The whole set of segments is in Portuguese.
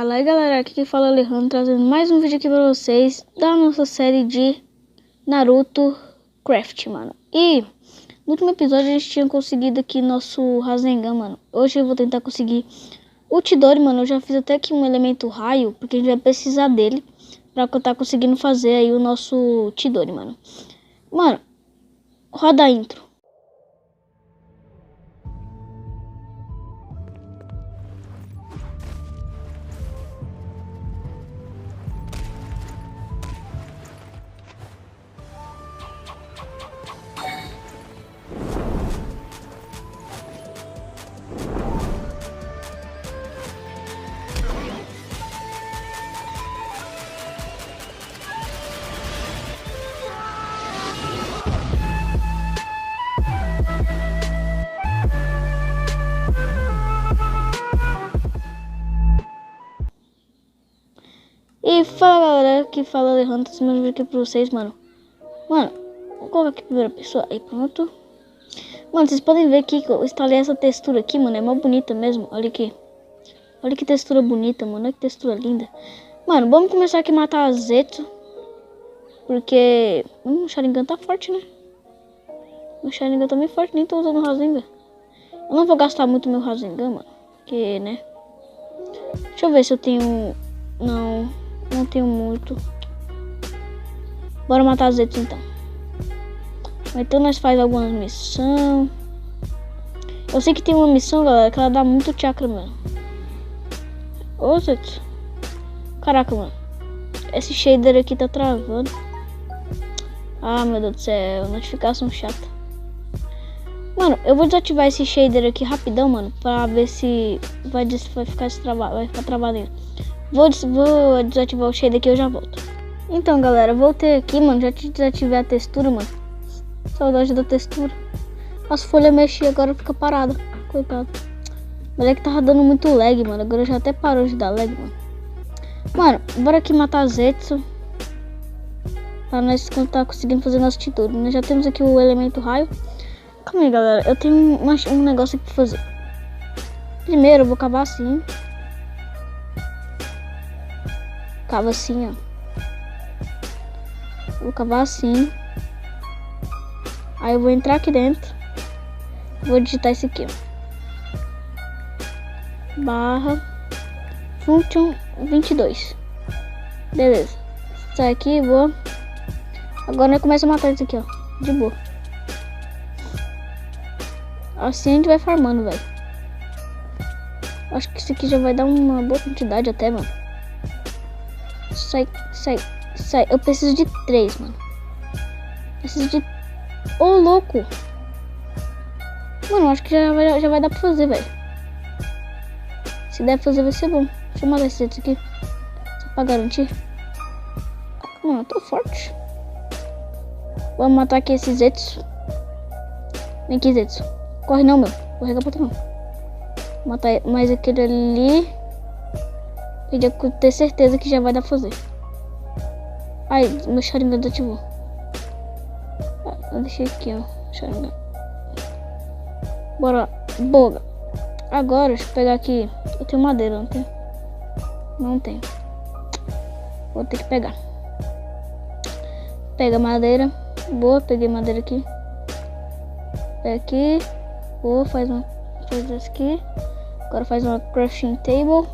Fala aí galera, aqui quem fala é o Alejandro, trazendo mais um vídeo aqui pra vocês da nossa série de Naruto Craft, mano. E no último episódio a gente tinha conseguido aqui nosso Rasengan, mano. Hoje eu vou tentar conseguir o Chidori, mano. Eu já fiz até aqui um elemento raio, porque a gente vai precisar dele pra eu estar conseguindo fazer aí o nosso Chidori, mano. Mano, roda a intro. E fala galera, que fala Alejandro, esse meu vídeo aqui pra vocês, mano. Mano, vou colocar aqui a primeira pessoa, aí pronto. Mano, vocês podem ver aqui que eu instalei essa textura aqui, mano, é mó bonita mesmo, olha aqui. Olha que textura bonita, mano, olha que textura linda. Mano, vamos começar aqui a matar a Zetsu. Porque o Sharingan tá forte, né? O Sharingan tá meio forte, nem tô usando o Rasengan. Eu não vou gastar muito meu Rasengan, mano, porque, né. Deixa eu ver se eu tenho... Não tenho muito. Bora matar a Zetsu então. Então nós faz algumas missões. Eu sei que tem uma missão, galera, que ela dá muito chakra, mano. Ô, Zetsu. Caraca, mano. Esse shader aqui tá travando. Ah, meu Deus do céu. Notificação chata. Mano, eu vou desativar esse shader aqui rapidão, mano. Pra ver se vai ficar travado ainda. Vou desativar o shader aqui e eu já volto. Então, galera, voltei aqui, mano. Já desativei a textura, mano. Saudade da textura. As folhas mexem agora fica parada. Coitado. Mas é que tava dando muito lag, mano. Agora já até parou de dar lag, mano. Mano, bora aqui matar a Zetsu. Pra nós tá conseguindo fazer nosso Chidori. Nós já temos aqui o elemento raio. Calma aí, galera. Eu tenho um negócio aqui pra fazer. Primeiro eu vou cavar assim. Cava assim, ó. Vou cavar assim. Aí eu vou entrar aqui dentro. Vou digitar isso aqui, ó. Barra function 22. Beleza. Sai aqui, vou. Agora eu começo a matar isso aqui, ó. De boa. Assim a gente vai farmando, velho. Acho que isso aqui já vai dar uma boa quantidade até, mano. Sai. Eu preciso de 3, mano. Preciso de... Ô, louco. Mano, acho que já vai dar pra fazer, velho. Se der pra fazer, vai ser bom. Deixa eu matar esse aqui. Só pra garantir. Mano, eu tô forte. Vamos matar aqui esse Zetsu. Vem aqui, Zetsu. Corre não, meu. Corre pra não. Matar mais aquele ali. Eu ter certeza que já vai dar pra fazer. Ai, meu Sharingan ativou. Eu deixei aqui, ó. Sharingan. Bora. Boga. Agora, deixa eu pegar aqui. Eu tenho madeira, não tenho? Não tenho. Vou ter que pegar. Pega madeira. Boa, peguei madeira aqui. Pega aqui. Boa, faz isso aqui. Agora faz uma crafting table.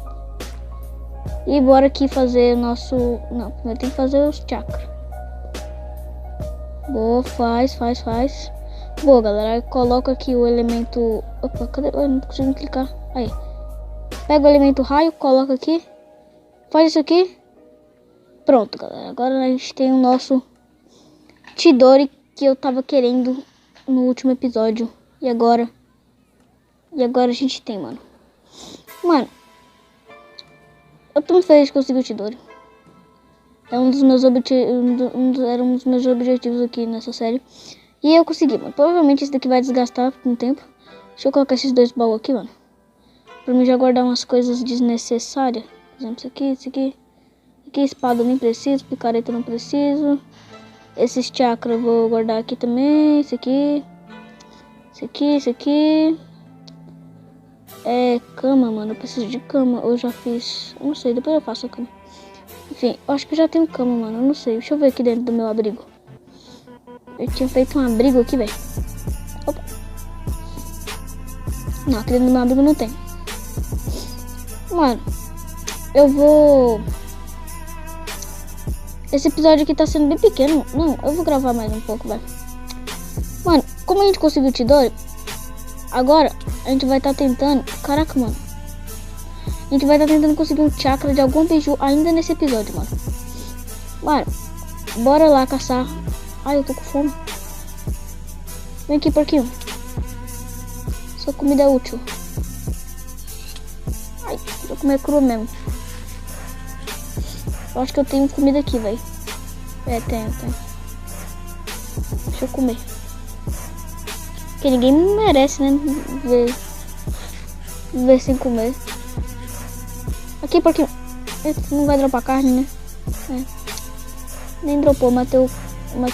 E bora aqui fazer o nosso... Não, primeiro tem que fazer os chakras. Boa, faz. Boa, galera, coloca aqui o elemento... Opa, cadê? Eu não consigo clicar. Aí. Pega o elemento raio, coloca aqui. Faz isso aqui. Pronto, galera. Agora a gente tem o nosso Chidori que eu tava querendo no último episódio. E agora a gente tem, mano. Mano, eu tô muito feliz de conseguir o Chidori. É um dos meus era um dos meus objetivos aqui nessa série. E eu consegui, mano. Provavelmente esse daqui vai desgastar com o tempo. Deixa eu colocar esses 2 baús aqui, mano. Pra mim já guardar umas coisas desnecessárias. Por exemplo, isso aqui. Aqui, espada eu nem preciso. Picareta eu não preciso. Esses chakras eu vou guardar aqui também. Esse aqui. cama, mano. Eu preciso de cama. Eu já fiz... Eu não sei, depois eu faço a cama. Enfim, eu acho que eu já tenho cama, mano. Eu não sei. Deixa eu ver aqui dentro do meu abrigo. Eu tinha feito um abrigo aqui, velho. Opa. Não, aqui dentro do meu abrigo não tem. Mano, eu vou... Esse episódio aqui tá sendo bem pequeno. Não, eu vou gravar mais um pouco, velho. Mano, como a gente conseguiu o Chidori, agora a gente vai estar tentando... Caraca, mano. A gente vai estar tentando conseguir um chakra de algum biju ainda nesse episódio, mano. Mano, bora lá caçar. Ai, eu tô com fome. Vem aqui, porquinho. Sua comida é útil. Ai, vou comer cru mesmo. Eu acho que eu tenho comida aqui, velho. Tenho. Deixa eu comer. Porque ninguém merece, né? Ver sem comer. Aqui, porque não vai dropar carne, né? Nem dropou, matei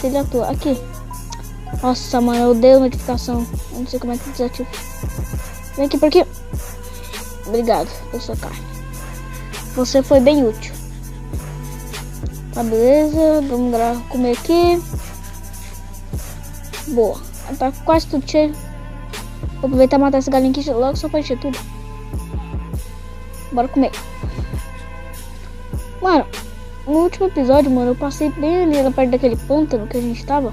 ele à toa. Aqui. Nossa, mano, eu odeio notificação. Eu não sei como é que desativo. Vem aqui, porque... Obrigado pela sua carne. Você foi bem útil. Tá, beleza. Vamos comer aqui. Boa. Tá quase tudo cheio. Vou aproveitar e matar essa galinha aqui logo só pra encher tudo. Bora comer. Mano, no último episódio, mano, eu passei bem ali perto daquele pântano que a gente tava.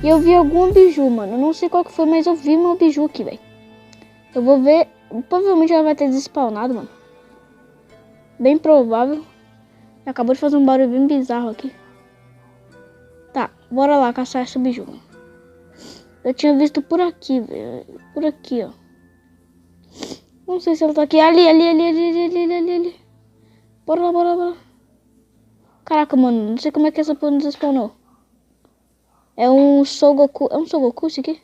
E eu vi algum biju, mano. Eu não sei qual que foi, mas eu vi meu biju aqui, velho. Eu vou ver. Provavelmente ela vai ter despawnado, mano. Bem provável. Acabou de fazer um barulho bem bizarro aqui. Tá, bora lá caçar esse biju. Eu tinha visto por aqui, velho. Por aqui, ó. Não sei se ela tá aqui. Ali. Bora lá. Caraca, mano. Não sei como é que essa porra não despawnou. É um Sogoku. É um Sogoku esse aqui?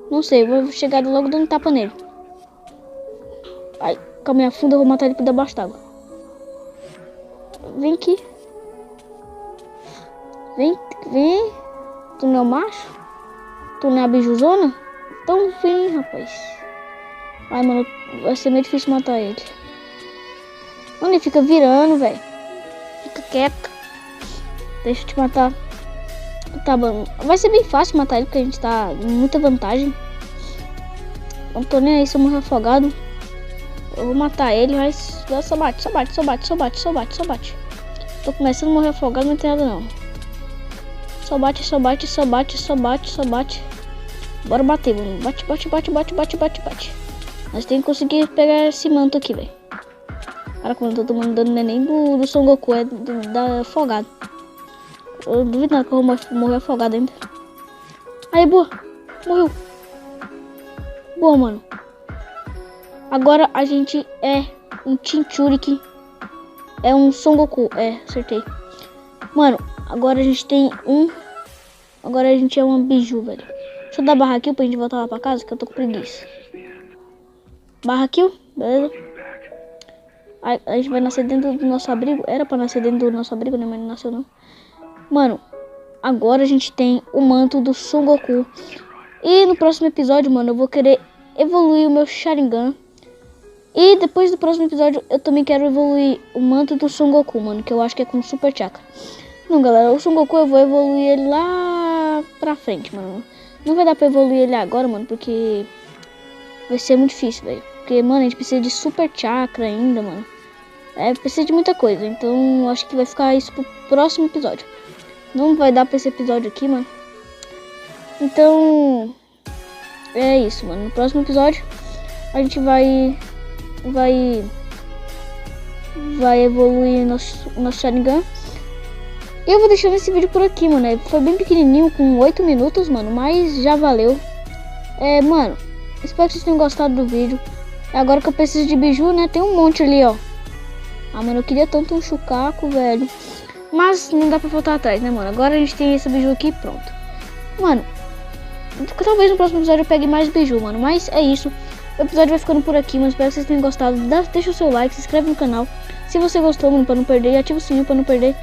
Não sei. Vou chegar logo dando tapa nele. Ai, com a minha funda eu vou matar ele por debaixo d'água. Vem aqui. Vem. Tu não é o macho? Tu não é a bijuzona? Então vem, rapaz. Ai, mano, vai ser meio difícil matar ele. Mano, ele fica virando, velho. Fica quieto. Deixa eu te matar. Tá bom. Vai ser bem fácil matar ele, porque a gente tá em muita vantagem. Não tô nem aí se eu morrer afogado. Eu vou matar ele, mas só bate. Tô começando a morrer afogado, não tem nada não. Só bate. Bora bater, mano. Bate. Nós temos que conseguir pegar esse manto aqui, velho. Cara, quando eu tô tomando dano, não é nem do Son Goku, é da afogado. Eu duvido nada que eu vou morrer afogado ainda. Aí, boa. Morreu. Boa, mano. Agora a gente é um Chinchuriki. É um Son Goku. Acertei. Mano, agora a gente tem um... Agora a gente é uma biju, velho. Deixa eu dar barra kill pra gente voltar lá pra casa, que eu tô com preguiça. Barra kill, beleza. A gente vai nascer dentro do nosso abrigo. Era pra nascer dentro do nosso abrigo, né? Mas não nasceu não. Mano, agora a gente tem o manto do Son Goku. E no próximo episódio, mano, eu vou querer evoluir o meu Sharingan. E depois do próximo episódio, eu também quero evoluir o manto do Son Goku, mano. Que eu acho que é com Super Chakra. Não, galera, o Son Goku eu vou evoluir ele lá pra frente, mano. Não vai dar pra evoluir ele agora, mano, porque vai ser muito difícil, velho. Porque, mano, a gente precisa de Super Chakra ainda, mano. Precisa de muita coisa. Então, eu acho que vai ficar isso pro próximo episódio. Não vai dar pra esse episódio aqui, mano. Então, é isso, mano. No próximo episódio, a gente vai evoluir nosso Sharingan. E eu vou deixando esse vídeo por aqui, mano. Foi bem pequenininho, com 8 minutos, mano. Mas já valeu. Mano, espero que vocês tenham gostado do vídeo. Agora que eu preciso de biju, né? Tem um monte ali, ó. Ah, mano, eu queria tanto um Chucaco, velho. Mas não dá pra voltar atrás, né, mano? Agora a gente tem esse biju aqui, pronto. Mano, talvez no próximo episódio eu pegue mais biju, mano. Mas é isso. O episódio vai ficando por aqui, mano. Espero que vocês tenham gostado. Deixa o seu like, se inscreve no canal. Se você gostou, mano, pra não perder. E ativa o sininho pra não perder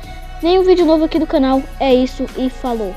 nenhum vídeo novo aqui do canal. É isso e falou.